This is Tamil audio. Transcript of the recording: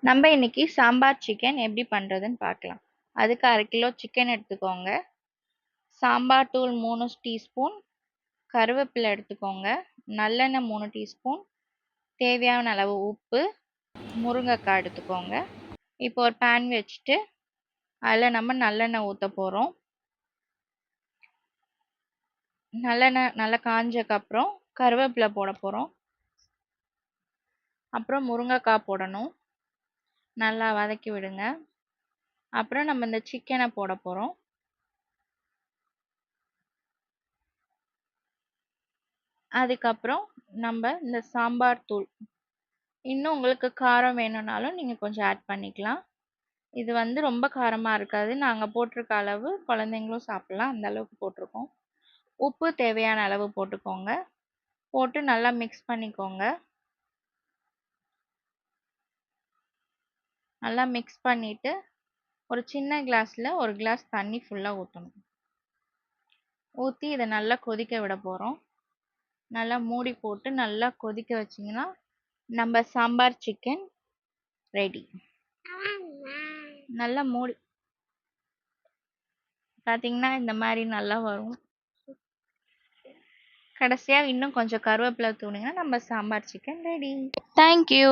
நம்ம இன்னைக்கு சாம்பார் சிக்கன் எப்படி பண்ணுறதுன்னு பார்க்கலாம். அதுக்கு 1/2 கிலோ சிக்கன் எடுத்துக்கோங்க. சாம்பார் தூள் 3 டீஸ்பூன், கருவேப்பிலை எடுத்துக்கோங்க, நல்லெண்ணெய் 3 டீஸ்பூன், தேவையான அளவு உப்பு, முருங்கைக்காய் எடுத்துக்கோங்க. இப்போ ஒரு பேன் வச்சுட்டு அதில் நம்ம நல்லெண்ணெய் ஊற்ற போகிறோம். நல்லெண்ணெய் நல்லா காஞ்சக்கப்புறம் கருவேப்பிலை போட போகிறோம். அப்புறம் முருங்கைக்காய் போடணும். நல்லா வதக்கி விடுங்க. அப்புறம் நம்ம இந்த சிக்கனை போட போகிறோம். அதுக்கப்புறம் நம்ம இந்த சாம்பார் தூள், இன்னும் உங்களுக்கு காரம் வேணும்னாலும் நீங்கள் கொஞ்சம் ஆட் பண்ணிக்கலாம். இது வந்து ரொம்ப காரமாக இருக்காது. நாங்கள் போட்டிருக்க அளவு குழந்தைங்களும் சாப்பிட்லாம், அந்த அளவுக்கு போட்டிருக்கோம். உப்பு தேவையான அளவு போட்டுக்கோங்க. போட்டு நல்லா மிக்ஸ் பண்ணிக்கோங்க. நல்லா மிக்ஸ் பண்ணிவிட்டு ஒரு சின்ன கிளாஸில் 1 கிளாஸ் தண்ணி ஃபுல்லாக ஊற்றணும். ஊற்றி இதை நல்லா கொதிக்க விட போகிறோம். நல்லா மூடி போட்டு நல்லா கொதிக்க வச்சிங்கன்னா நம்ம சாம்பார் சிக்கன் ரெடி. நல்லா மூடி பார்த்தீங்கன்னா இந்த மாதிரி நல்லா வரும். கடைசியாக இன்னும் கொஞ்சம் கருவேப்பிலை தூவுனீங்கன்னா நம்ம சாம்பார் சிக்கன் ரெடி. தேங்க்யூ.